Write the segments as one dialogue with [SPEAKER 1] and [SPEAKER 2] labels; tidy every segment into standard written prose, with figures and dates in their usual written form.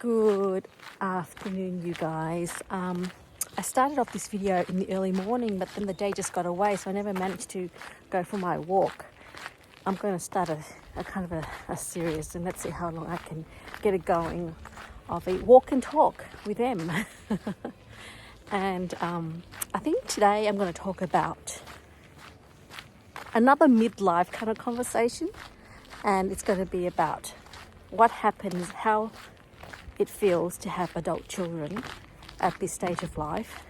[SPEAKER 1] Good afternoon, you guys. I started off this video in the early morning, but then the day just got away, so I never managed to go for my walk. I'm going to start a kind of a series, and let's see how long I can get it going, of a walk and talk with them. And I think today I'm going to talk about another midlife kind of conversation, and it's going to be about what happens, how it feels to have adult children at this stage of life.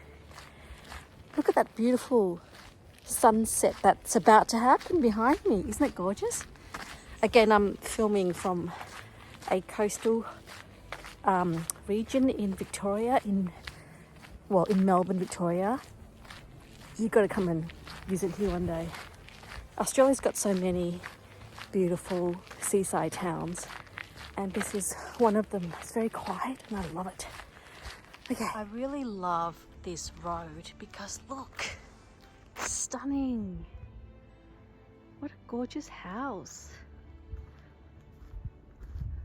[SPEAKER 1] Look at that beautiful sunset that's about to happen behind me. Isn't it gorgeous? Again, I'm filming from a coastal region in Victoria, in Melbourne, Victoria. You've got to come and visit here one day. Australia's got so many beautiful seaside towns, and this is one of them. It's very quiet and I love it. Okay. I really love this road because look, stunning. What a gorgeous house.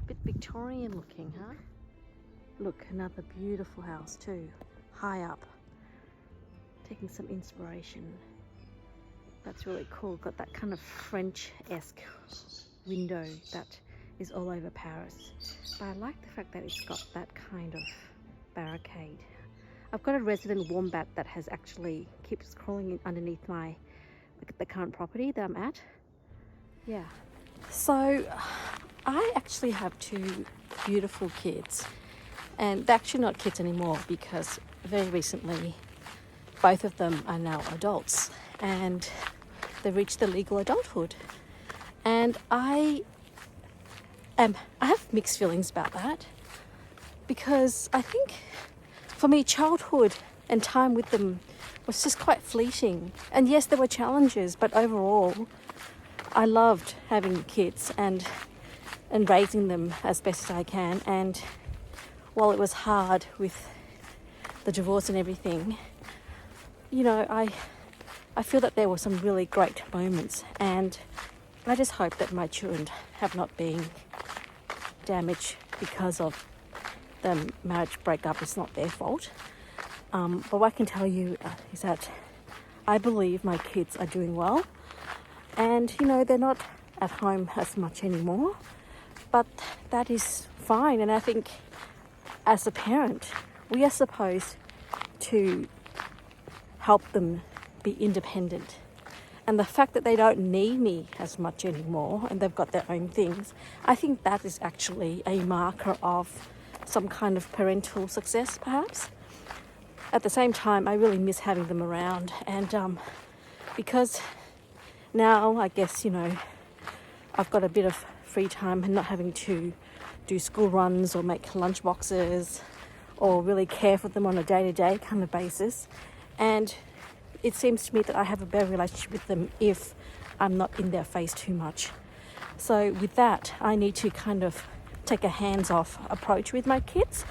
[SPEAKER 1] A bit Victorian looking, huh? Look, another beautiful house too, high up. Taking some inspiration. That's really cool. Got that kind of French-esque window that is all over Paris. But I like the fact that it's got that kind of barricade. I've got a resident wombat that has actually keeps crawling in underneath the current property that I'm at. Yeah. So I actually have two beautiful kids, and they're actually not kids anymore because very recently both of them are now adults and they've reached the legal adulthood. And I have mixed feelings about that, because I think for me childhood and time with them was just quite fleeting. And yes, there were challenges, but overall I loved having kids and raising them as best as I can. And while it was hard with the divorce and everything, you know, I feel that there were some really great moments, and I just hope that my children have not been damaged because of the marriage breakup. It's not their fault. But what I can tell you is that I believe my kids are doing well, and you know, they're not at home as much anymore, but that is fine. And I think as a parent, we are supposed to help them be independent. And the fact that they don't need me as much anymore and they've got their own things, I think that is actually a marker of some kind of parental success, perhaps. At the same time, I really miss having them around, and because now I guess, you know, I've got a bit of free time and not having to do school runs or make lunch boxes or really care for them on a day-to-day kind of basis. And it seems to me that I have a better relationship with them if I'm not in their face too much. So with that, I need to kind of take a hands-off approach with my kids.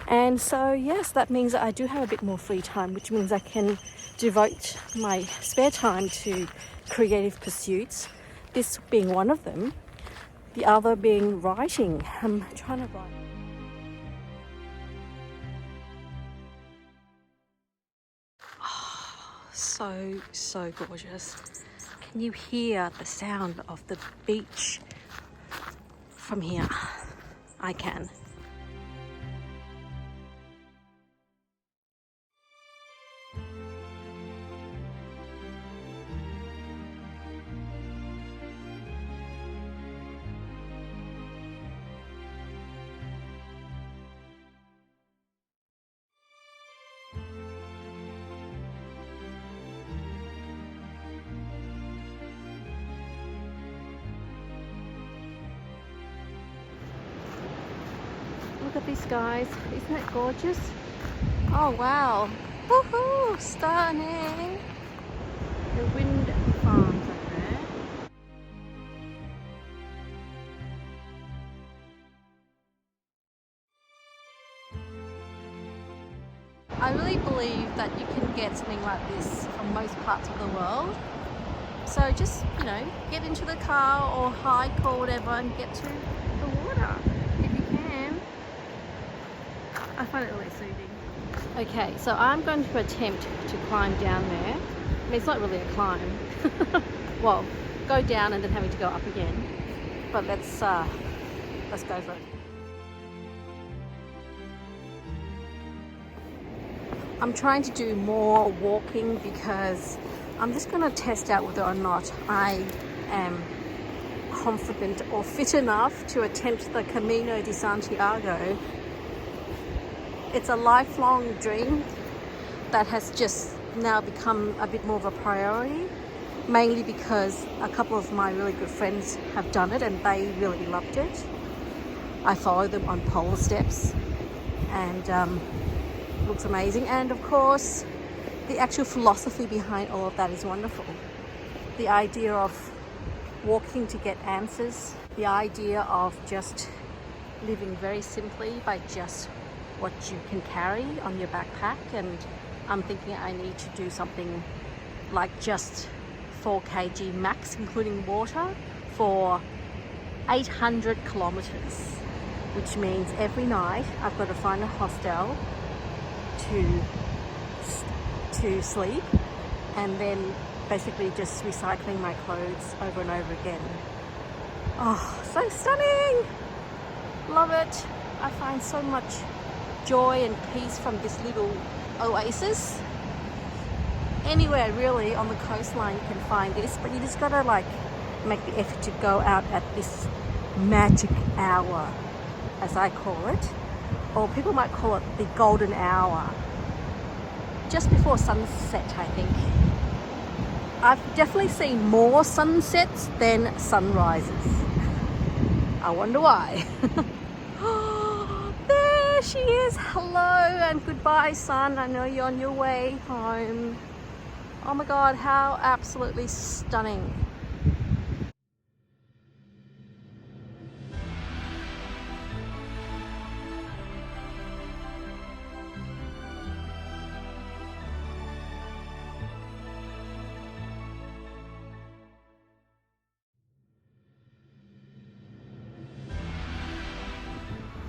[SPEAKER 1] And so, yes, that means that I do have a bit more free time, which means I can devote my spare time to creative pursuits, this being one of them, the other being writing. I'm trying to write. So gorgeous. Can you hear the sound of the beach from here? I can. Look at this, guys. Isn't it gorgeous? Oh wow. Woohoo! Stunning. The wind farms up there. I really believe that you can get something like this from most parts of the world. So just, you know, get into the car or hike or whatever and get to the water if you can.
[SPEAKER 2] I find it really soothing.
[SPEAKER 1] Okay, so I'm going to attempt to climb down there. I mean, it's not really a climb. Well, go down and then having to go up again. But let's go for it. I'm trying to do more walking because I'm just going to test out whether or not I am confident or fit enough to attempt the Camino de Santiago. It's a lifelong dream that has just now become a bit more of a priority, mainly because a couple of my really good friends have done it and they really loved it. I follow them on pole steps and looks amazing. And of course, the actual philosophy behind all of that is wonderful. The idea of walking to get answers, the idea of just living very simply by just what you can carry on your backpack. And I'm thinking I need to do something like just 4 kg max, including water, for 800 kilometers, which means every night I've got to find a hostel to sleep, and then basically just recycling my clothes over and over again. Oh, so stunning! Love it. I find so much joy and peace from this little oasis. Anywhere really on the coastline you can find this, but you just gotta like make the effort to go out at this magic hour, as I call it, or people might call it the golden hour, just before sunset. I think I've definitely seen more sunsets than sunrises. I wonder why. There she is. Hello and goodbye, sun. I know you're on your way home. Oh my God, how absolutely stunning.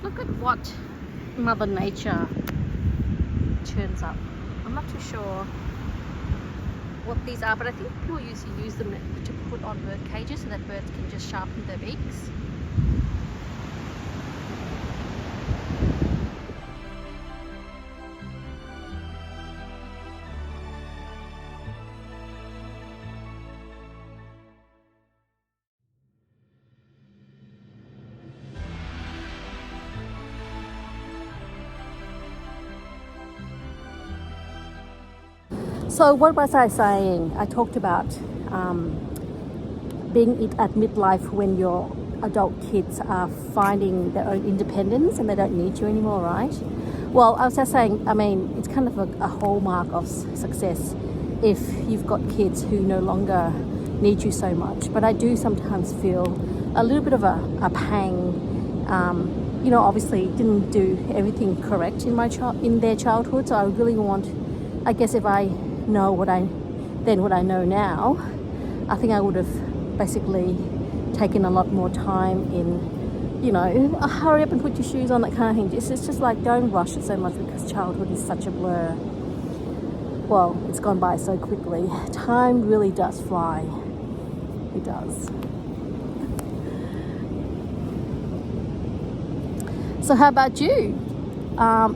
[SPEAKER 1] Look at what Mother Nature turns up. I'm not too sure what these are, but I think people used to use them to put on bird cages so that birds can just sharpen their beaks. So what was I saying? I talked about being at midlife when your adult kids are finding their own independence and they don't need you anymore, right? Well, I was just saying, I mean, it's kind of a hallmark of success if you've got kids who no longer need you so much. But I do sometimes feel a little bit of a pang. You know, obviously didn't do everything correct in their childhood, so I really want, I guess if I know what I know now, I think I would have basically taken a lot more time in, you know, hurry up and put your shoes on, that kind of thing. It's just like, don't rush it so much because childhood is such a blur. Well, it's gone by so quickly. Time really does fly. It does. So how about you?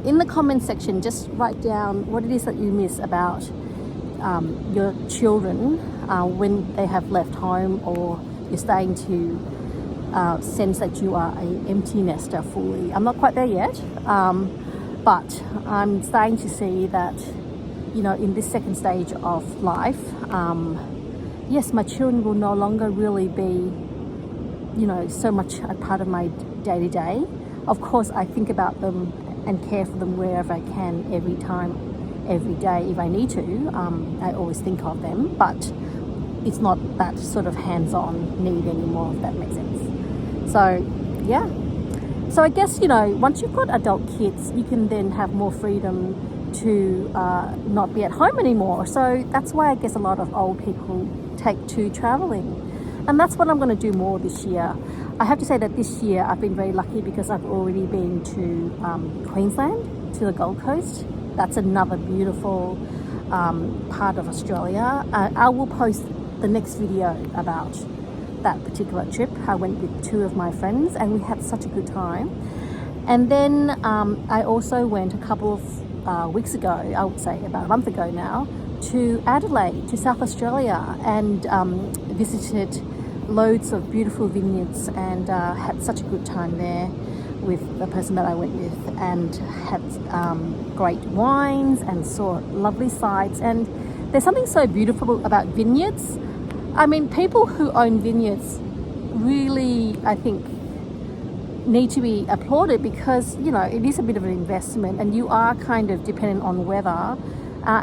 [SPEAKER 1] In the comment section, just write down what it is that you miss about your children when they have left home, or you're starting to sense that you are an empty nester fully. I'm not quite there yet, but I'm starting to see that, you know, in this second stage of life, yes, my children will no longer really be, you know, so much a part of my day-to-day. Of course, I think about them and care for them wherever I can, every time, every day if I need to. I always think of them, but it's not that sort of hands-on need anymore, if that makes sense. So yeah, so I guess, you know, once you've got adult kids, you can then have more freedom to not be at home anymore. So that's why I guess a lot of old people take to traveling, and that's what I'm going to do more this year. I have to say that this year I've been very lucky because I've already been to Queensland to the Gold Coast. That's another beautiful part of Australia. I will post the next video about that particular trip. I went with 2 of my friends and we had such a good time. And then I also went a couple of weeks ago, I would say about a month ago now, to Adelaide, to South Australia, and visited loads of beautiful vineyards and had such a good time there with the person that I went with, and had great wines and saw lovely sights. And there's something so beautiful about vineyards. I mean, people who own vineyards really, I think, need to be applauded, because it is a bit of an investment and you are kind of dependent on weather.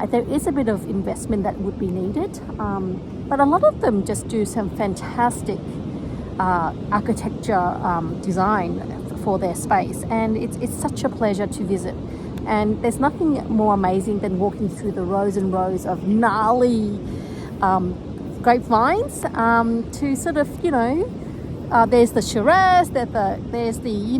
[SPEAKER 1] There is a bit of investment that would be needed, but a lot of them just do some fantastic architecture design for their space, and it's such a pleasure to visit. And there's nothing more amazing than walking through the rows and rows of gnarly grapevines to sort of there's the Shiraz, there's the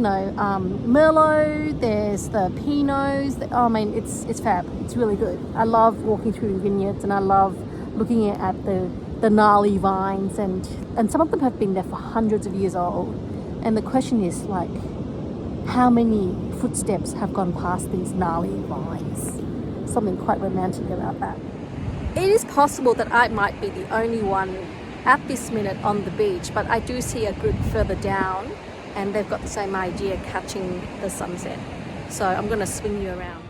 [SPEAKER 1] Merlot, there's the Pinots. I mean, it's fab. It's really good. I love walking through vineyards, and I love looking at the gnarly vines, and some of them have been there for hundreds of years old. And the question is, like, how many footsteps have gone past these gnarly vines? Something quite romantic about that. It is possible that I might be the only one at this minute on the beach, but I do see a group further down and they've got the same idea, catching the sunset. So I'm going to swing you around.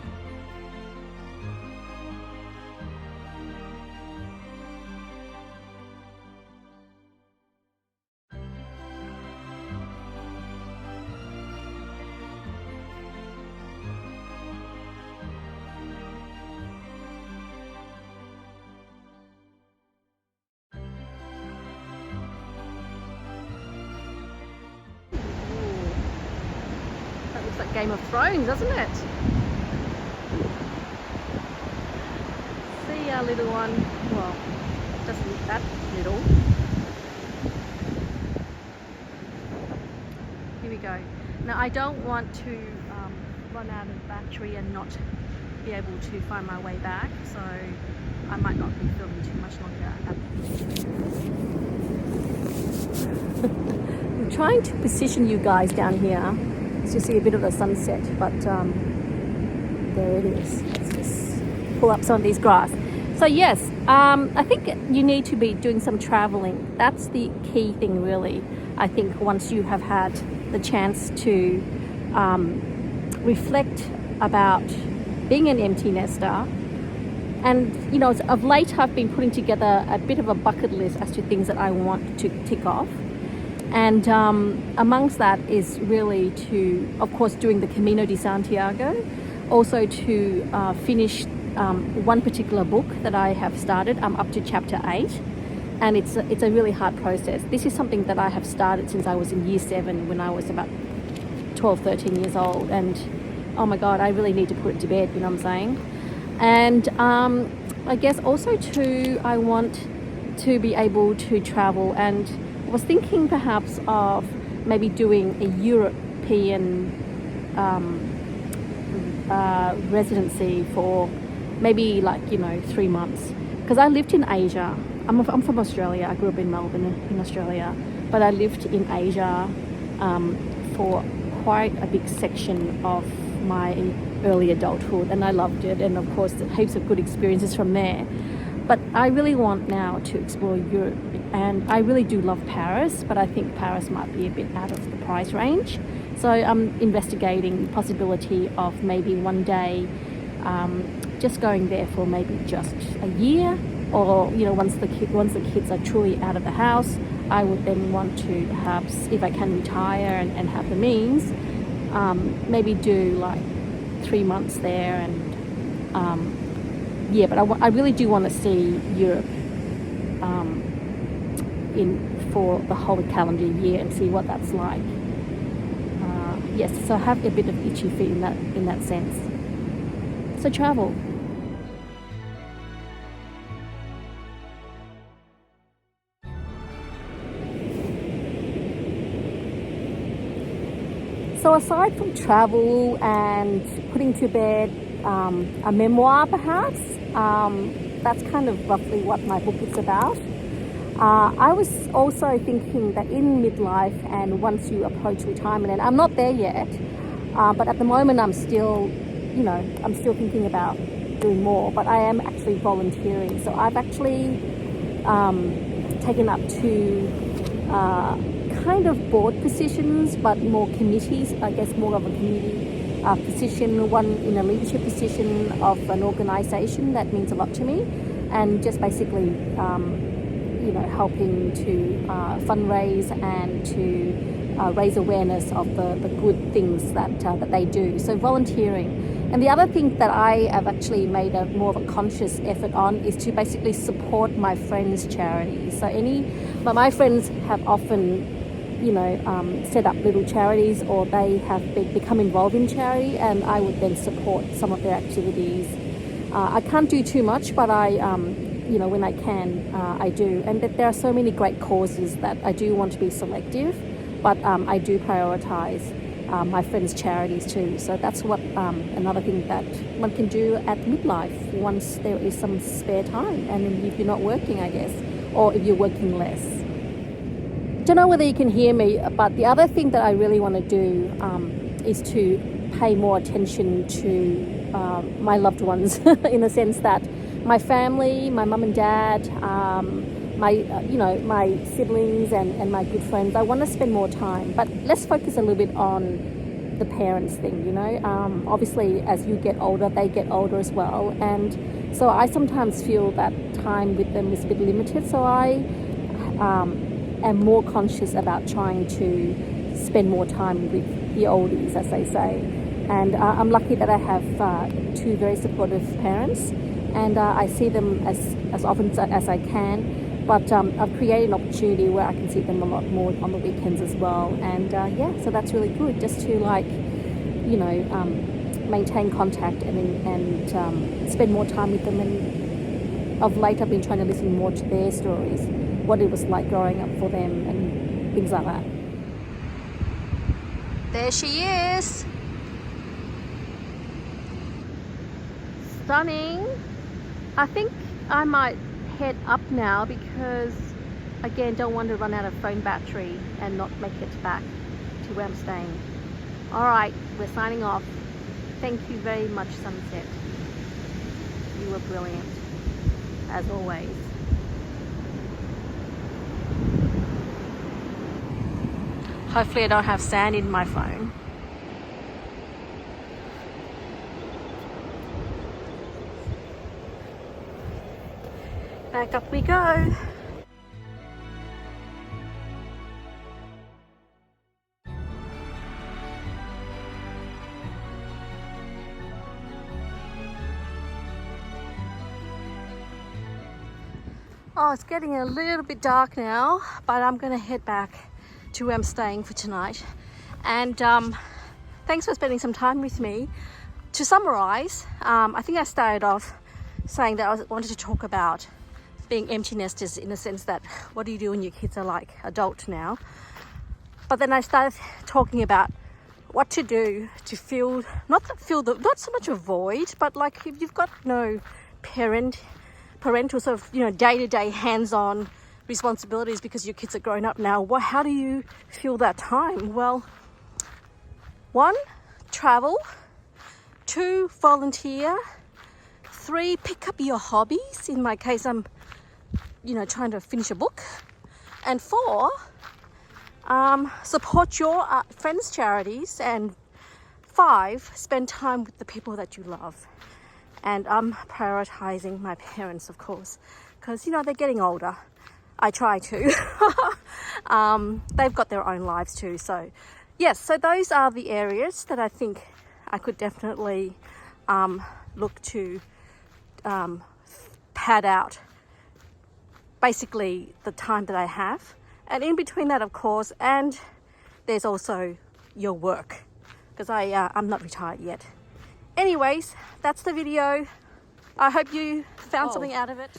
[SPEAKER 1] Looks like Game of Thrones, doesn't it? See our little one. Well, doesn't that little. Here we go. Now I don't want to run out of battery and not be able to find my way back, so I might not be filming too much longer at I'm trying to position you guys down here to see a bit of the sunset, but there it is. Let's just pull up some of these grass. So yes, I think you need to be doing some traveling. That's the key thing, really. I think once you have had the chance to reflect about being an empty nester, and of late I've been putting together a bit of a bucket list as to things that I want to tick off. And amongst that is really to, of course, doing the Camino de Santiago, also to finish one particular book that I have started. I'm up to chapter 8, and it's a really hard process. This is something that I have started since I was in year 7, when I was about 12, 13 years old, and oh my God, I really need to put it to bed, you know what I'm saying? And I guess also too, I want to be able to travel, and I was thinking perhaps of maybe doing a European residency for maybe 3 months, because I lived in Asia. I'm from Australia. I grew up in Melbourne in Australia, but I lived in Asia for quite a big section of my early adulthood, and I loved it, and of course heaps of good experiences from there. But I really want now to explore Europe, and I really do love Paris, but I think Paris might be a bit out of the price range. So I'm investigating the possibility of maybe one day just going there for maybe just a year, or once the kids are truly out of the house, I would then want to perhaps, if I can retire and have the means, maybe do 3 months there, and but I really do want to see Europe for the whole calendar year and see what that's like. Yes, so I have a bit of itchy feet in that sense. So travel. So aside from travel and putting to bed a memoir perhaps, that's kind of roughly what my book is about. I was also thinking that in midlife and once you approach retirement, and I'm not there yet, but at the moment I'm still thinking about doing more, but I am actually volunteering. So I've actually taken up two kind of board positions, but more committees, I guess more of a committee position, one in a leadership position of an organization that means a lot to me, and just basically helping to fundraise and to raise awareness of the good things that they do. So volunteering. And the other thing that I have actually made a more of a conscious effort on is to basically support my friends' charities. So my friends have often set up little charities, or they have become involved in charity, and I would then support some of their activities. I can't do too much, but I when I can, I do. And that there are so many great causes that I do want to be selective, but I do prioritize my friends' charities too. So that's what another thing that one can do at midlife once there is some spare time, and if you're not working, I guess, or if you're working less. Don't know whether you can hear me, but the other thing that I really want to do is to pay more attention to my loved ones in the sense that my family, my mum and dad, my siblings and my good friends, I want to spend more time. But let's focus a little bit on the parents thing, Obviously, as you get older, they get older as well. And so I sometimes feel that time with them is a bit limited. So I am more conscious about trying to spend more time with the oldies, as they say. And I'm lucky that I have two very supportive parents, and I see them as often as I can, but I've created an opportunity where I can see them a lot more on the weekends as well. And so that's really good, just to maintain contact and spend more time with them. And of late I've been trying to listen more to their stories, what it was like growing up for them and things like that. There she is. Stunning. I think I might head up now because, again, don't want to run out of phone battery and not make it back to where I'm staying. All right, we're signing off. Thank you very much, Sunset. You were brilliant, as always. Hopefully I don't have sand in my phone. Back up we go. Oh, it's getting a little bit dark now, but I'm gonna head back to where I'm staying for tonight. And thanks for spending some time with me. To summarize, I think I started off saying that I wanted to talk about being empty nesters, in the sense that what do you do when your kids are like adult now? But then I started talking about what to do to feel not so much a void, but like if you've got no parental sort of day-to-day hands-on responsibilities because your kids are grown up now, how do you fill that time? Well, 1, travel. 2, volunteer. 3, pick up your hobbies. In my case, I'm trying to finish a book. And 4, support your friends' charities. And 5, spend time with the people that you love. And I'm prioritizing my parents, of course, because they're getting older. I try to. They've got their own lives too. So yes, so those are the areas that I think I could definitely look to pad out basically the time that I have. And in between that, of course, and there's also your work, because I'm not retired yet. Anyways, that's the video. I hope you found something out of it.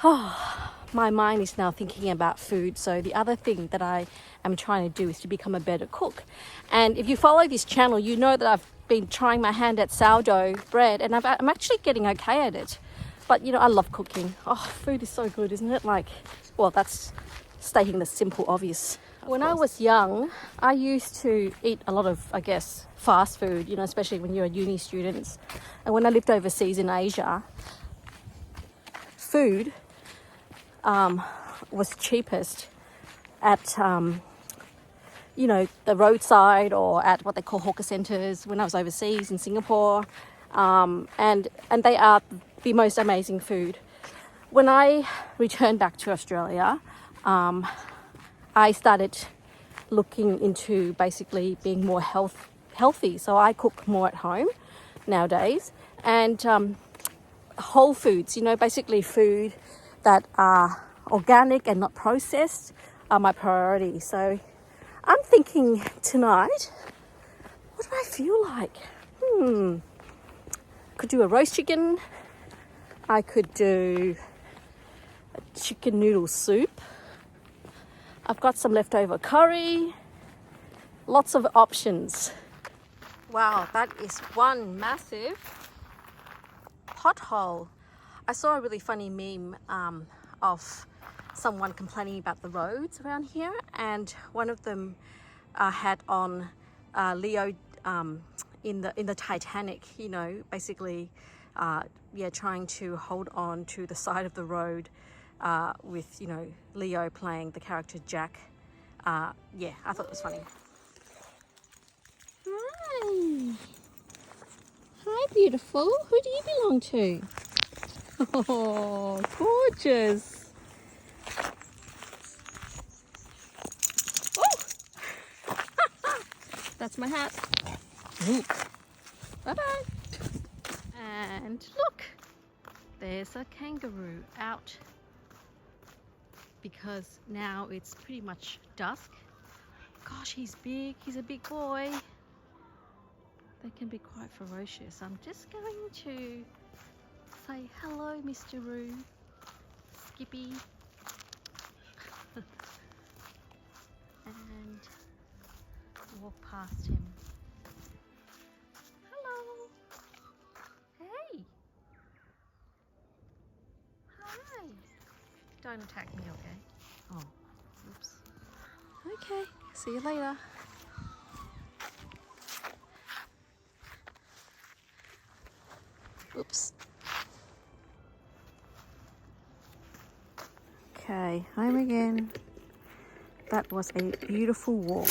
[SPEAKER 1] Oh, my mind is now thinking about food. So the other thing that I am trying to do is to become a better cook. And if you follow this channel, you know that I've been trying my hand at sourdough bread, and I'm actually getting okay at it. But you know, I love cooking. Oh, food is so good, isn't it? Like, well, that's stating the simple obvious. When I was young, I used to eat a lot of, I guess, fast food, you know, especially when you're a uni student. And when I lived overseas in Asia, food was cheapest at, you know, the roadside or at what they call hawker centres when I was overseas in Singapore. And they are the most amazing food. When I returned back to Australia, I started looking into basically being more healthy. So I cook more at home nowadays. And whole foods, you know, basically food that are organic and not processed are my priority. So I'm thinking tonight, what do I feel like? Could do a roast chicken. I could do a chicken noodle soup. I've got some leftover curry. Lots of options. Wow, that is one massive pothole. I saw a really funny meme of someone complaining about the roads around here, and one of them had on Leo in the Titanic, you know, basically trying to hold on to the side of the road with, you know, Leo playing the character Jack. I thought it was funny. Hi. Hi, beautiful. Who do you belong to? Oh, gorgeous. Oh, that's my hat. Bye-bye. And look, there's a kangaroo out because now it's pretty much dusk. Gosh, he's big. He's a big boy. They can be quite ferocious. I'm just going to say hello, Mr. Roo, Skippy, and walk past him. Hello. Hey. Hi. Don't attack me, okay? Oh, oops. Okay, see you later. Oops. Okay, home again. That was a beautiful walk.